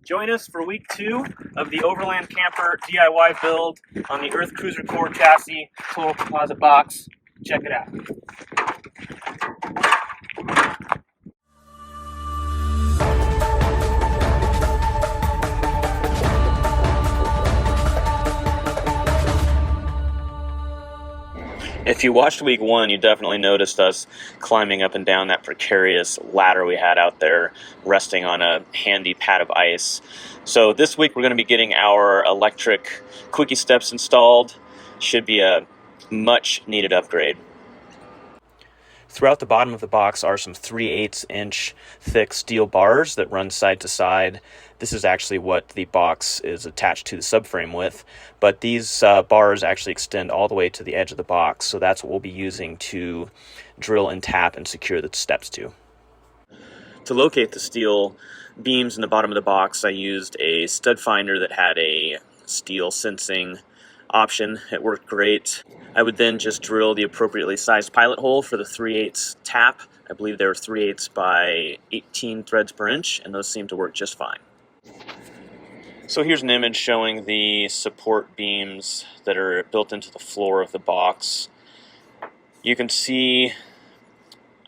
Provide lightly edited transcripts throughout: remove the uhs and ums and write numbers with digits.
Join us for week 2 of the Overland Camper DIY build on the EarthCruiser CORE chassis Total Composite box. Check it out. If you watched week 1, you definitely noticed us climbing up and down that precarious ladder we had out there, resting on a handy pad of ice. So this week we're going to be getting our electric Quickie steps installed. Should be a much needed upgrade. Throughout the bottom of the box are some 3/8 inch thick steel bars that run side to side. This is actually what the box is attached to the subframe with, but these bars actually extend all the way to the edge of the box, so that's what we'll be using to drill and tap and secure the steps to. To locate the steel beams in the bottom of the box, I used a stud finder that had a steel sensing option. It worked great. I would then just drill the appropriately sized pilot hole for the 3/8 tap. I believe they were 3/8 by 18 threads per inch, and those seem to work just fine. So here's an image showing the support beams that are built into the floor of the box. You can see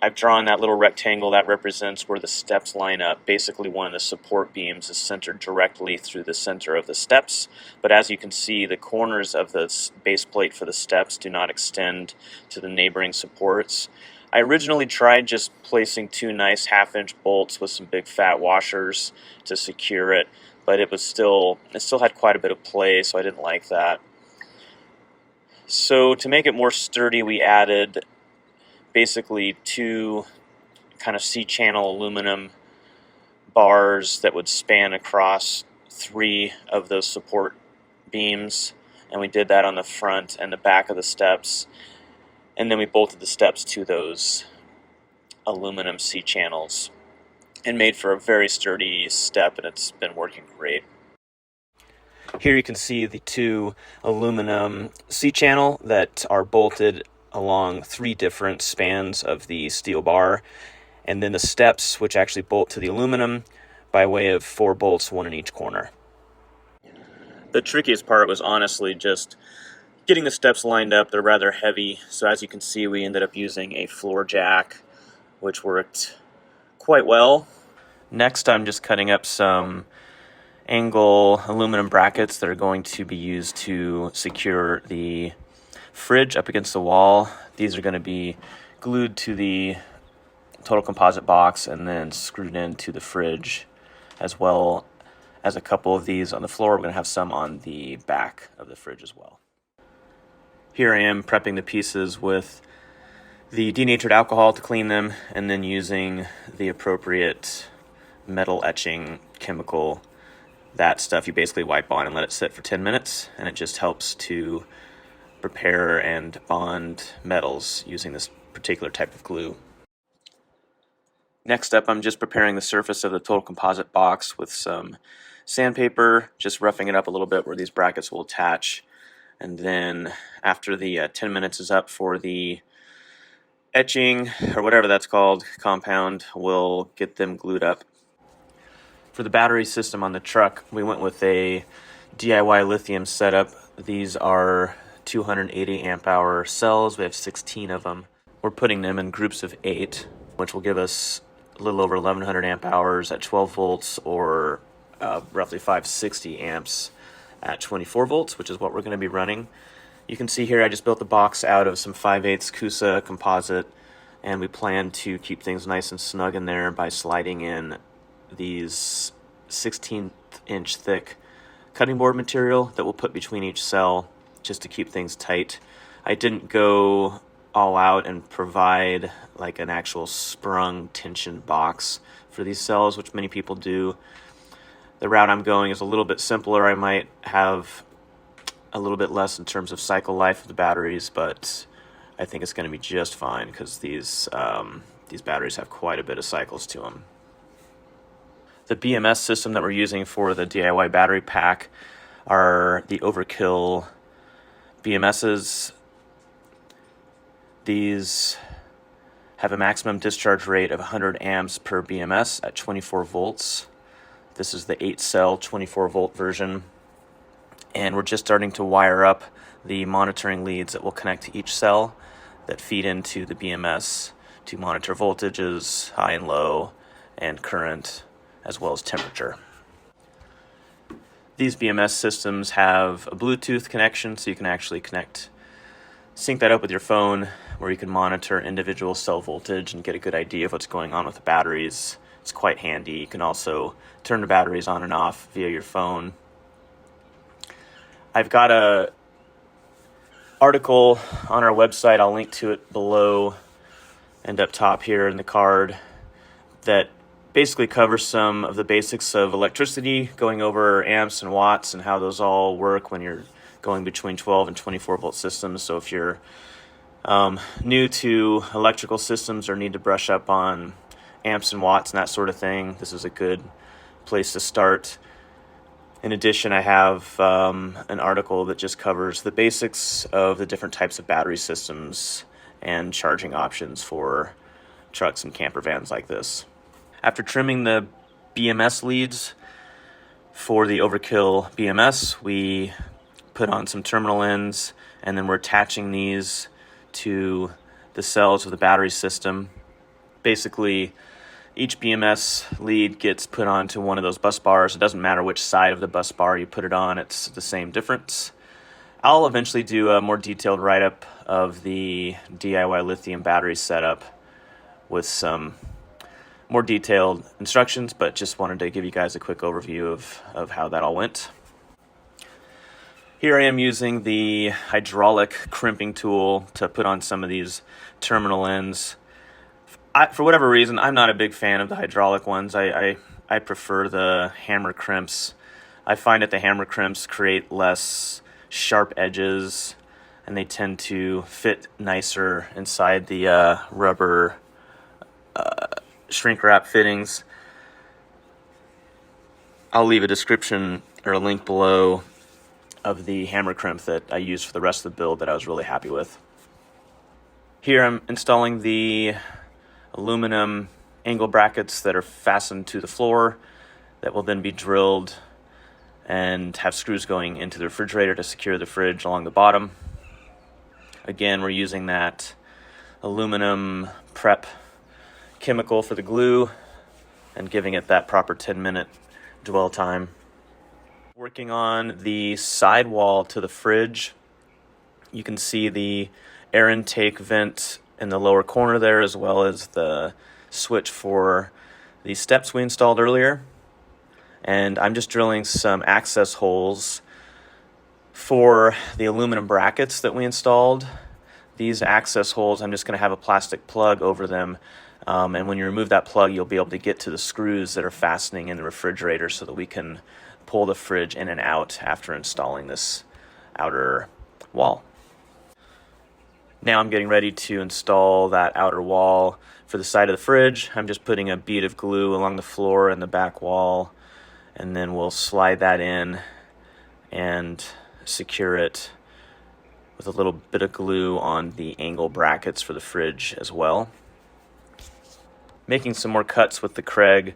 I've drawn that little rectangle that represents where the steps line up. Basically, one of the support beams is centered directly through the center of the steps, but as you can see, the corners of the base plate for the steps do not extend to the neighboring supports. I originally tried just placing 2 nice 1/2-inch bolts with some big fat washers to secure it, but it still had quite a bit of play, so I didn't like that. So to make it more sturdy, we added basically 2 kind of C-channel aluminum bars that would span across 3 of those support beams, and we did that on the front and the back of the steps, and then we bolted the steps to those aluminum C-channels and made for a very sturdy step, and it's been working great. Here you can see the 2 aluminum C-channel that are bolted along 3 different spans of the steel bar, and then the steps, which actually bolt to the aluminum by way of 4 bolts, 1 in each corner. The trickiest part was honestly just getting the steps lined up. They're rather heavy, so as you can see, we ended up using a floor jack, which worked quite well. Next, I'm just cutting up some angle aluminum brackets that are going to be used to secure the fridge up against the wall. These are going to be glued to the Total Composite box and then screwed into the fridge, as well as a couple of these on the floor. We're going to have some on the back of the fridge as well. Here I am prepping the pieces with the denatured alcohol to clean them, and then using the appropriate metal etching chemical. That stuff you basically wipe on and let it sit for 10 minutes, and it just helps to prepare and bond metals using this particular type of glue. Next up, I'm just preparing the surface of the Total Composite box with some sandpaper, just roughing it up a little bit where these brackets will attach. And then after the 10 minutes is up for the etching, or whatever that's called, compound, we'll get them glued up. For the battery system on the truck, we went with a DIY lithium setup. These are 280 amp hour cells. We have 16 of them. We're putting them in groups of 8, which will give us a little over 1100 amp hours at 12 volts, or roughly 560 amps at 24 volts, which is what we're going to be running. You can see here I just built the box out of some 5/8 Kusa composite, and we plan to keep things nice and snug in there by sliding in these 16th inch thick cutting board material that we'll put between each cell just to keep things tight. I didn't go all out and provide like an actual sprung tension box for these cells, which many people do. The route I'm going is a little bit simpler. I might have a little bit less in terms of cycle life of the batteries, but I think it's going to be just fine because these batteries have quite a bit of cycles to them. The BMS system that we're using for the DIY battery pack are the Overkill BMSs. These have a maximum discharge rate of 100 amps per BMS at 24 volts. This is the 8-cell 24-volt version, and we're just starting to wire up the monitoring leads that will connect to each cell that feed into the BMS to monitor voltages, high and low, and current, as well as temperature. These BMS systems have a Bluetooth connection, so you can actually sync that up with your phone, where you can monitor individual cell voltage and get a good idea of what's going on with the batteries. It's quite handy. You can also turn the batteries on and off via your phone. I've got a article on our website, I'll link to it below and up top here in the card, that basically covers some of the basics of electricity, going over amps and watts and how those all work when you're going between 12 and 24 volt systems. So if you're new to electrical systems or need to brush up on amps and watts and that sort of thing, this is a good place to start. In addition, I have an article that just covers the basics of the different types of battery systems and charging options for trucks and camper vans like this. After trimming the BMS leads for the overkill BMS, we put on some terminal ends, and then we're attaching these to the cells of the battery system. Basically, each BMS lead gets put onto one of those bus bars. It doesn't matter which side of the bus bar you put it on, it's the same difference. I'll eventually do a more detailed write-up of the DIY lithium battery setup with some more detailed instructions, but just wanted to give you guys a quick overview of how that all went. Here I am using the hydraulic crimping tool to put on some of these terminal ends. For whatever reason, I'm not a big fan of the hydraulic ones. I prefer the hammer crimps. I find that the hammer crimps create less sharp edges, and they tend to fit nicer inside the rubber shrink wrap fittings. I'll leave a description or a link below of the hammer crimp that I used for the rest of the build that I was really happy with. Here I'm installing the aluminum angle brackets that are fastened to the floor that will then be drilled and have screws going into the refrigerator to secure the fridge along the bottom. Again, we're using that aluminum prep chemical for the glue and giving it that proper 10-minute dwell time. Working on the sidewall to the fridge, you can see the air intake vent in the lower corner there, as well as the switch for the steps we installed earlier. And I'm just drilling some access holes for the aluminum brackets that we installed. These access holes, I'm just going to have a plastic plug over them, and when you remove that plug, you'll be able to get to the screws that are fastening in the refrigerator so that we can pull the fridge in and out after installing this outer wall. Now I'm getting ready to install that outer wall for the side of the fridge. I'm just putting a bead of glue along the floor and the back wall, and then we'll slide that in and secure it with a little bit of glue on the angle brackets for the fridge as well. Making some more cuts with the Craig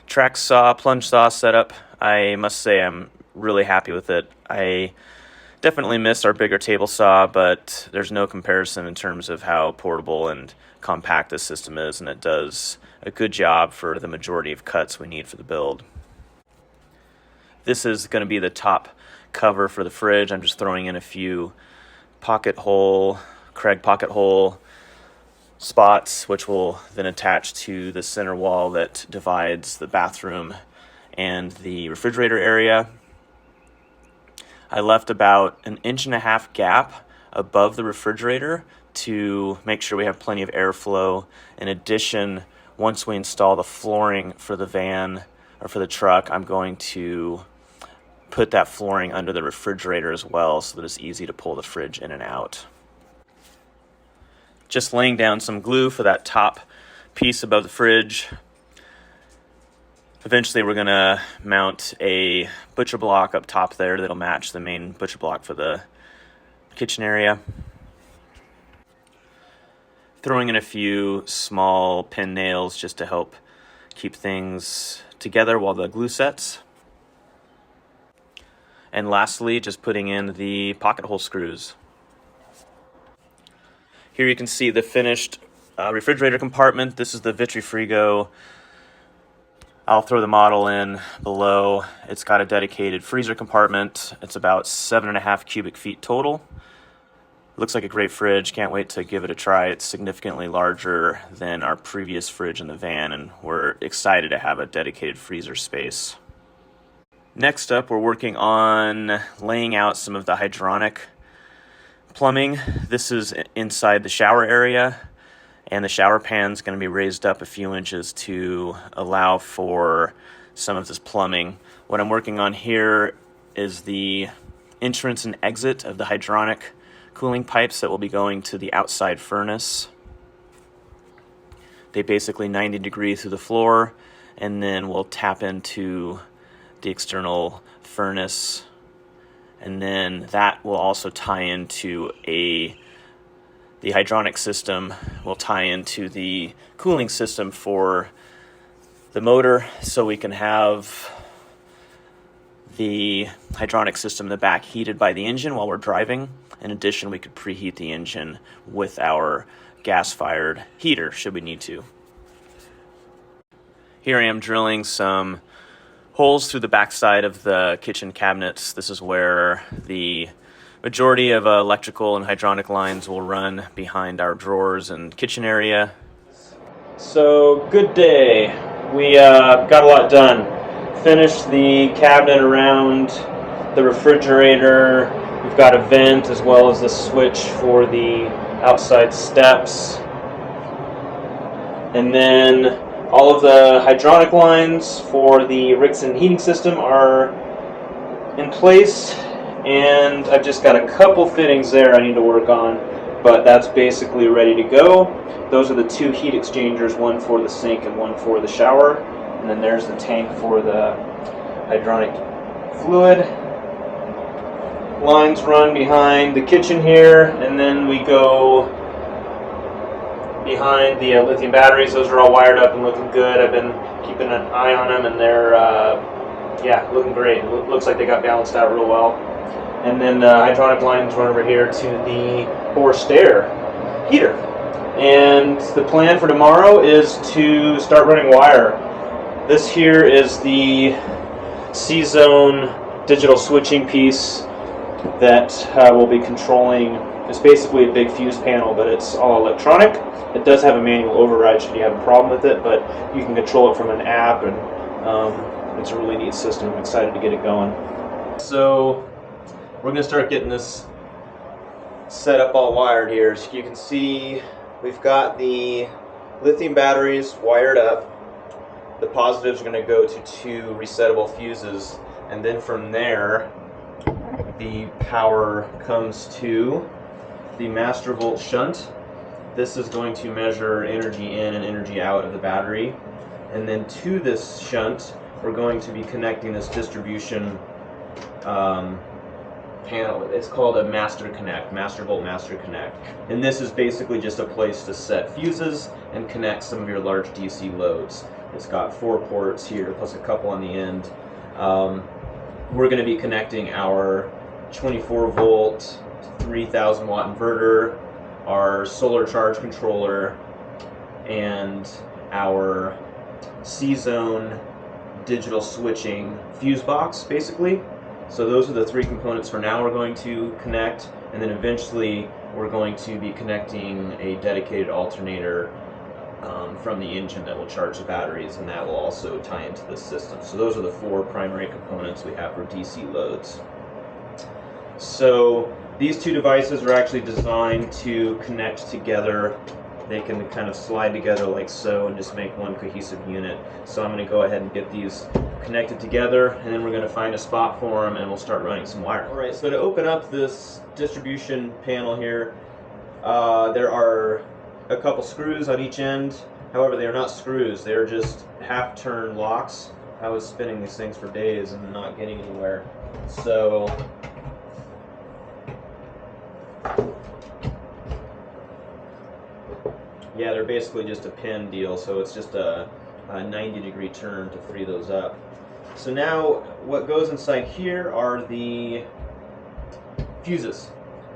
track saw, plunge saw setup. I must say I'm really happy with it. I definitely miss our bigger table saw, but there's no comparison in terms of how portable and compact this system is, and it does a good job for the majority of cuts we need for the build. This is going to be the top cover for the fridge. I'm just throwing in a few Craig pocket hole spots, which will then attach to the center wall that divides the bathroom and the refrigerator area. I left about 1.5 inch gap above the refrigerator to make sure we have plenty of airflow. In addition, once we install the flooring for the van or for the truck, I'm going to put that flooring under the refrigerator as well so that it's easy to pull the fridge in and out. Just laying down some glue for that top piece above the fridge. Eventually we're going to mount a butcher block up top there that'll match the main butcher block for the kitchen area. Throwing in a few small pin nails just to help keep things together while the glue sets. And lastly, just putting in the pocket hole screws. Here you can see the finished refrigerator compartment. This is the Vitrifrigo. I'll throw the model in below. It's got a dedicated freezer compartment. It's about 7.5 cubic feet total. Looks like a great fridge. Can't wait to give it a try. It's significantly larger than our previous fridge in the van, and we're excited to have a dedicated freezer space. Next up, we're working on laying out some of the hydronic plumbing. This is inside the shower area, and the shower pan is going to be raised up a few inches to allow for some of this plumbing. What I'm working on here is the entrance and exit of the hydronic cooling pipes that will be going to the outside furnace. They basically 90 degrees through the floor, and then we'll tap into the external furnace, and then that will also tie into the hydronic system will tie into the cooling system for the motor, so we can have the hydronic system in the back heated by the engine while we're driving. In addition, we could preheat the engine with our gas-fired heater should we need to. Here I am drilling some holes through the backside of the kitchen cabinets. This is where the majority of electrical and hydronic lines will run behind our drawers and kitchen area. So, good day. We got a lot done. Finished the cabinet around the refrigerator. We've got a vent as well as the switch for the outside steps. And then all of the hydronic lines for the Rickson heating system are in place. And I've just got a couple fittings there I need to work on, but that's basically ready to go. Those are the two heat exchangers, one for the sink and one for the shower. And then there's the tank for the hydronic fluid. Lines run behind the kitchen here, and then we go behind the lithium batteries. Those are all wired up and looking good. I've been keeping an eye on them, and they're yeah, looking great. Looks like they got balanced out real well. And then the hydronic lines run over here to the bore stair heater. And the plan for tomorrow is to start running wire. This here is the C-Zone digital switching piece that will be controlling. It's basically a big fuse panel, but it's all electronic. It does have a manual override should you have a problem with it, but you can control it from an app, and it's a really neat system. I'm excited to get it going. So we're going to start getting this set up all wired here. So you can see we've got the lithium batteries wired up. The positives are going to go to two resettable fuses, and then from there the power comes to the master volt shunt. This is going to measure energy in and energy out of the battery, and then to this shunt we're going to be connecting this distribution panel. It's called a master connect, master volt master connect, and this is basically just a place to set fuses and connect some of your large DC loads. It's got 4 ports here plus a couple on the end. We're going to be connecting our 24 volt 3000 watt inverter, our solar charge controller, and our C-Zone digital switching fuse box basically. So those are the 3 components for now we're going to connect, and then eventually we're going to be connecting a dedicated alternator from the engine that will charge the batteries, and that will also tie into the system. So those are the 4 primary components we have for DC loads. So these 2 devices are actually designed to connect together. They can kind of slide together like so and just make one cohesive unit. So I'm going to go ahead and get these connected together, and then we're going to find a spot for them and we'll start running some wire. Alright, so to open up this distribution panel here, there are a couple screws on each end. However, they are not screws, they are just half-turn locks. I was spinning these things for days and not getting anywhere. So yeah, they're basically just a pin deal, so it's just a 90-degree turn to free those up. So now what goes inside here are the fuses,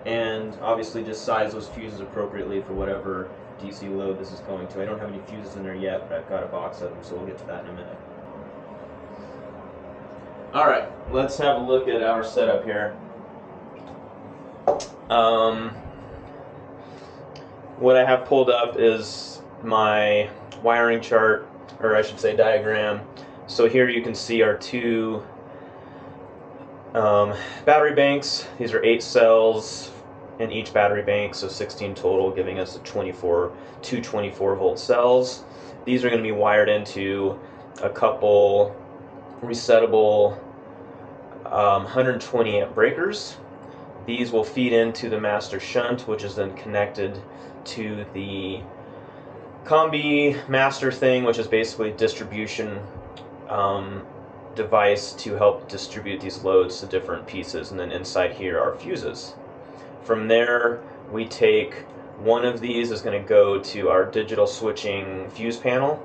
and obviously just size those fuses appropriately for whatever DC load this is going to. I don't have any fuses in there yet, but I've got a box of them, so we'll get to that in a minute. Alright, let's have a look at our setup here. What I have pulled up is my wiring chart, or I should say diagram. So here you can see our two battery banks. These are 8 cells in each battery bank, so 16 total, giving us two 24-volt cells. These are going to be wired into a couple resettable 120 amp breakers. These will feed into the master shunt, which is then connected to the combi master thing, which is basically a distribution device to help distribute these loads to different pieces. And then inside here are fuses. From there, we take one of these is going to go to our digital switching fuse panel.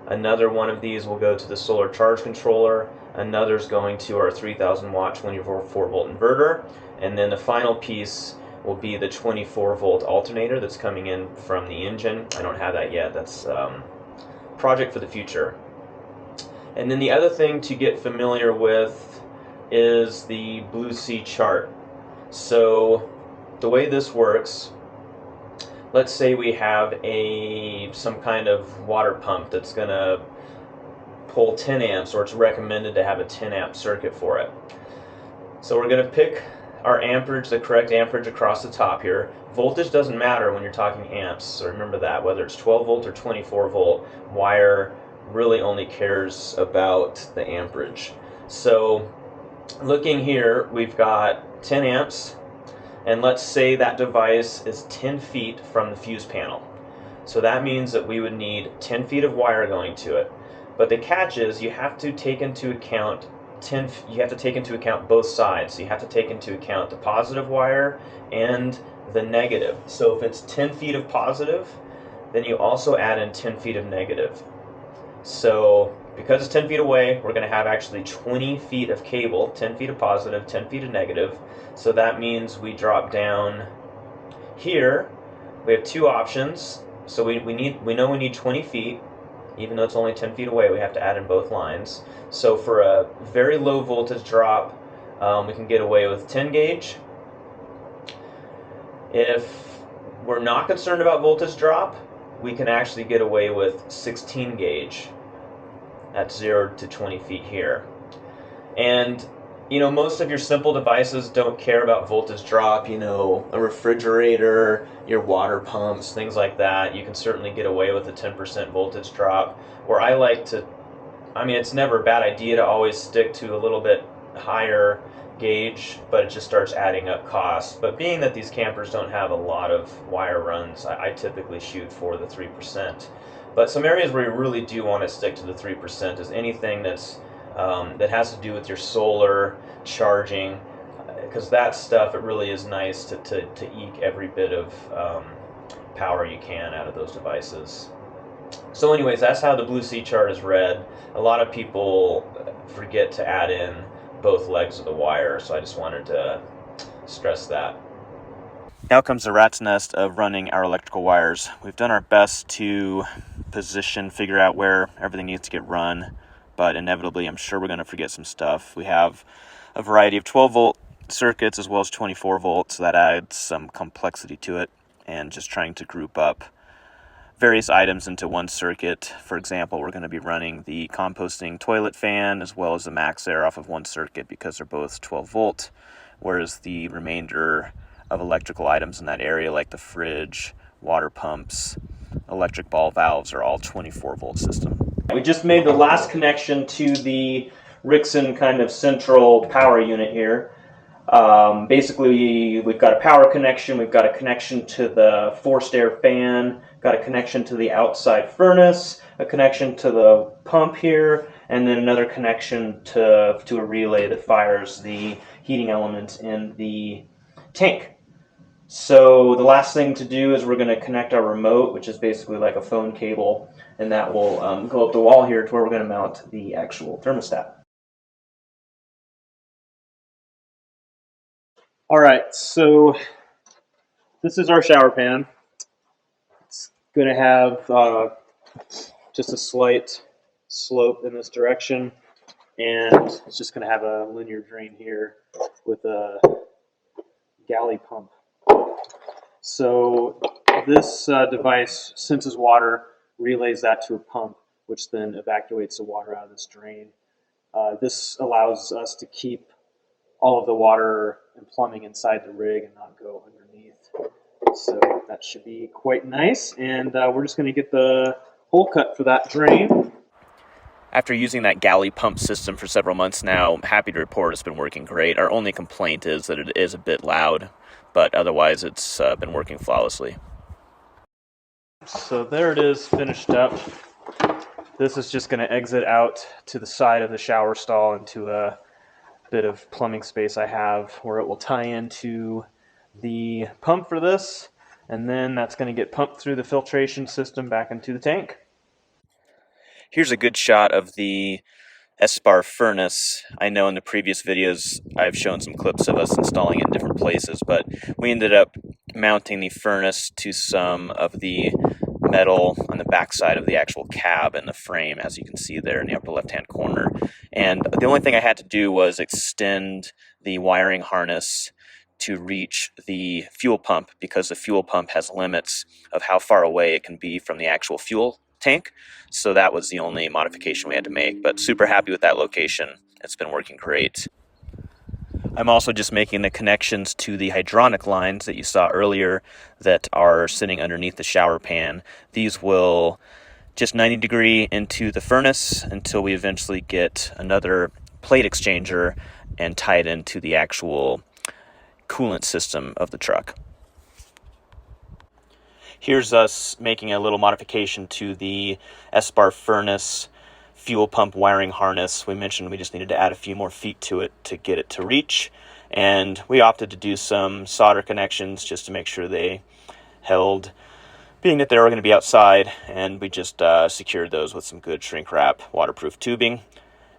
Another one of these will go to the solar charge controller. Another is going to our 3000 watt 24-volt inverter. And then the final piece will be the 24-volt alternator that's coming in from the engine. I don't have that yet. That's project for the future. And then the other thing to get familiar with is the Blue Sea chart. So the way this works, let's say we have some kind of water pump that's going to pull 10 amps, or it's recommended to have a 10 amp circuit for it. So we're going to pick our amperage, the correct amperage across the top here. Voltage doesn't matter when you're talking amps, so remember that. Whether it's 12 volt or 24 volt, wire really only cares about the amperage. So looking here, we've got 10 amps, and let's say that device is 10 feet from the fuse panel. So that means that we would need 10 feet of wire going to it. But the catch is you have to take into account both sides. So you have to take into account the positive wire and the negative. So if it's 10 feet of positive, then you also add in 10 feet of negative. So because it's 10 feet away, we're going to have actually 20 feet of cable, 10 feet of positive, 10 feet of negative. So that means we drop down here. We have two options. So we know we need 20 feet. Even though it's only 10 feet away, we have to add in both lines. So for a very low voltage drop, we can get away with 10 gauge. If we're not concerned about voltage drop, we can actually get away with 16 gauge at 0 to 20 feet here. And you know, most of your simple devices don't care about voltage drop. You know, a refrigerator, your water pumps, things like that. You can certainly get away with a 10% voltage drop. Where I like to, I mean, it's never a bad idea to always stick to a little bit higher gauge, but it just starts adding up costs. But being that these campers don't have a lot of wire runs, I typically shoot for the 3%. But some areas where you really do want to stick to the 3% is anything that's that has to do with your solar charging, because that stuff, it really is nice to eke every bit of power you can out of those devices. So anyways, that's how the Blue Sea chart is read. A lot of people forget to add in both legs of the wire, so I just wanted to stress that. Now comes the rat's nest of running our electrical wires. We've done our best to figure out where everything needs to get run, but inevitably I'm sure we're going to forget some stuff. We have a variety of 12-volt circuits as well as 24 volts. So that adds some complexity to it, and just trying to group up various items into one circuit. For example, we're going to be running the composting toilet fan as well as the max air off of one circuit because they're both 12 volt, whereas the remainder of electrical items in that area, like the fridge, water pumps, electric ball valves, are all 24 volt system. We just made the last connection to the Rixson kind of central power unit here. Basically, we've got a power connection, we've got a connection to the forced air fan, got a connection to the outside furnace, a connection to the pump here, and then another connection to a relay that fires the heating element in the tank. So the last thing to do is we're going to connect our remote, which is basically like a phone cable, and that will go up the wall here to where we're going to mount the actual thermostat. All right, so this is our shower pan. It's going to have just a slight slope in this direction, and it's just going to have a linear drain here with a galley pump. So this device senses water, relays that to a pump, which then evacuates the water out of this drain. This allows us to keep all of the water and plumbing inside the rig and not go underneath. So that should be quite nice, and we're just going to get the hole cut for that drain. After using that galley pump system for several months now, I'm happy to report it's been working great. Our only complaint is that it is a bit loud, but otherwise it's been working flawlessly. So there it is, finished up. This is just going to exit out to the side of the shower stall into a bit of plumbing space I have where it will tie into the pump for this, and then that's going to get pumped through the filtration system back into the tank. Here's a good shot of the S-bar furnace. I know in the previous videos I've shown some clips of us installing it in different places, but we ended up mounting the furnace to some of the metal on the back side of the actual cab and the frame, as you can see there in the upper left-hand corner. And the only thing I had to do was extend the wiring harness to reach the fuel pump, because the fuel pump has limits of how far away it can be from the actual fuel tank. So that was the only modification we had to make, but super happy with that location. It's been working great. I'm also just making the connections to the hydronic lines that you saw earlier that are sitting underneath the shower pan. These will just 90 degree into the furnace until we eventually get another plate exchanger and tie it into the actual coolant system of the truck. Here's us making a little modification to the S-bar furnace fuel pump wiring harness. We mentioned we just needed to add a few more feet to it to get it to reach, and we opted to do some solder connections just to make sure they held, being that they were going to be outside, and we just secured those with some good shrink wrap waterproof tubing.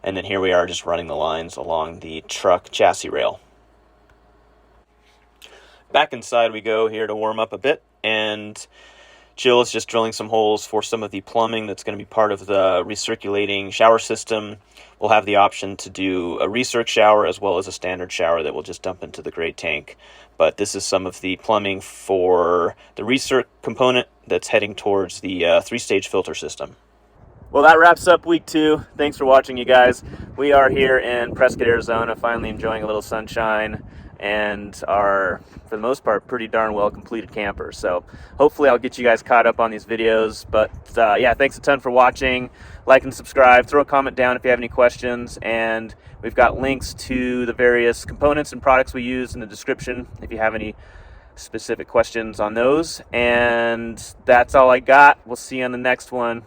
And then here we are just running the lines along the truck chassis rail. Back inside we go here to warm up a bit, and Jill is just drilling some holes for some of the plumbing that's going to be part of the recirculating shower system. We'll have the option to do a recirc shower as well as a standard shower that we'll just dump into the gray tank. But this is some of the plumbing for the recirc component that's heading towards the 3-stage filter system. Well, that wraps up week 2. Thanks for watching, you guys. We are here in Prescott, Arizona, finally enjoying a little sunshine, and are, for the most part, pretty darn well completed camper. So hopefully I'll get you guys caught up on these videos. But yeah, thanks a ton for watching. Like and subscribe. Throw a comment down if you have any questions. And we've got links to the various components and products we use in the description if you have any specific questions on those. And that's all I got. We'll see you on the next one.